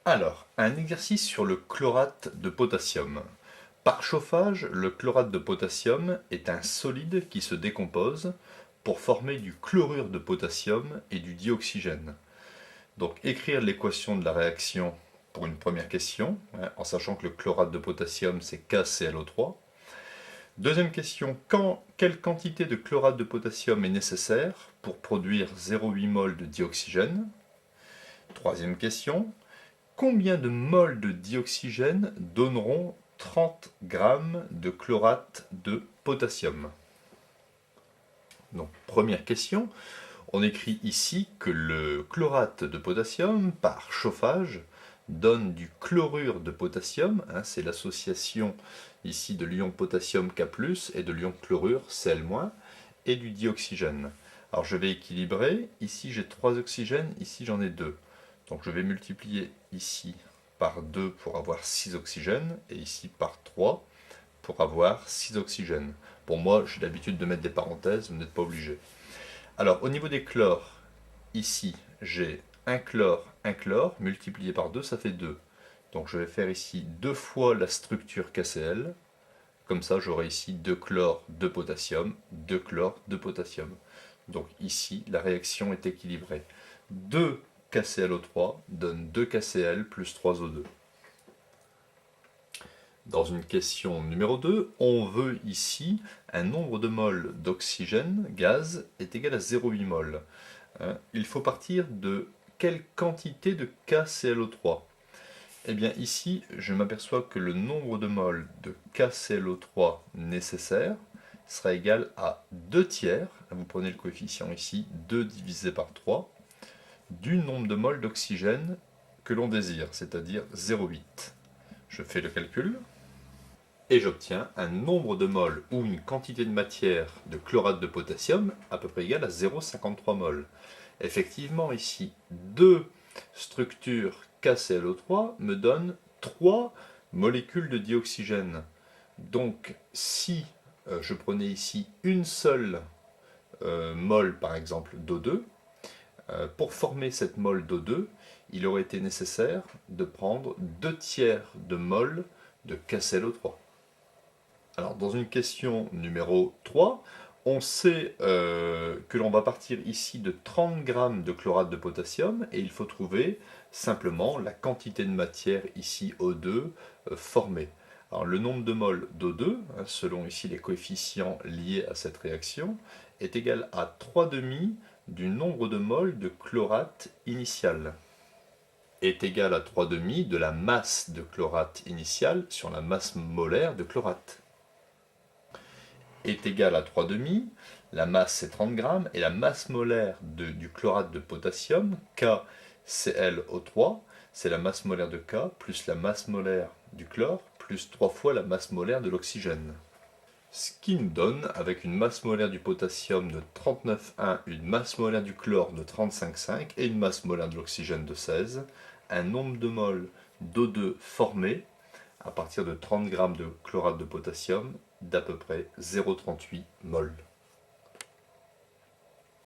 Alors, un exercice sur le chlorate de potassium. Par chauffage, le chlorate de potassium est un solide qui se décompose pour former du chlorure de potassium et du dioxygène. Donc écrire l'équation de la réaction pour une première question, en sachant que le chlorate de potassium c'est KClO3. Deuxième question, quelle quantité de chlorate de potassium est nécessaire pour produire 0,8 mol de dioxygène? Troisième question, combien de moles de dioxygène donneront 30 grammes de chlorate de potassium? Donc, première question, on écrit ici que le chlorate de potassium, par chauffage, donne du chlorure de potassium, c'est l'association ici de l'ion potassium K+, et de l'ion chlorure Cl-, et du dioxygène. Alors je vais équilibrer, ici j'ai 3 oxygènes, ici j'en ai 2. Donc je vais multiplier ici par 2 pour avoir 6 oxygènes, et ici par 3 pour avoir 6 oxygènes. Pour moi, j'ai l'habitude de mettre des parenthèses, vous n'êtes pas obligé. Alors au niveau des chlores, ici j'ai un chlore, multiplié par 2, ça fait 2. Donc je vais faire ici 2 fois la structure KCl. Comme ça, j'aurai ici 2 chlore, 2 potassium, 2 chlore, 2 potassium. Donc ici, la réaction est équilibrée. 2 KClO3 donne 2 KCl plus 3 O2. Dans une question numéro 2, on veut ici un nombre de moles d'oxygène, gaz, est égal à 0,8 mol. Il faut partir de quelle quantité de KClO3? Eh bien ici, je m'aperçois que le nombre de moles de KClO3 nécessaire sera égal à 2 tiers, vous prenez le coefficient ici, 2 divisé par 3, du nombre de moles d'oxygène que l'on désire, c'est-à-dire 0,8. Je fais le calcul, et j'obtiens un nombre de moles ou une quantité de matière de chlorate de potassium à peu près égale à 0,53 mol. Effectivement, ici, 2 structures KClO3 me donnent 3 molécules de dioxygène. Donc, si je prenais ici une seule mol, par exemple, d'O2, pour former cette mol d'O2, il aurait été nécessaire de prendre 2 tiers de mol de KClO3. Alors, dans une question numéro 3, on sait que l'on va partir ici de 30 grammes de chlorate de potassium et il faut trouver simplement la quantité de matière ici O2 formée. Alors, le nombre de moles d'O2, selon ici les coefficients liés à cette réaction, est égal à 3,5 du nombre de moles de chlorate initial. Est égal à 3,5 de la masse de chlorate initiale sur la masse molaire de chlorate. Est égal à 3,5, la masse c'est 30 grammes, et la masse molaire du chlorate de potassium, KClO3, c'est la masse molaire de K plus la masse molaire du chlore, plus 3 fois la masse molaire de l'oxygène. Ce qui nous donne, avec une masse molaire du potassium de 39,1, une masse molaire du chlore de 35,5 et une masse molaire de l'oxygène de 16, un nombre de moles d'O2 formé à partir de 30 grammes de chlorate de potassium d'à peu près 0,38 mol.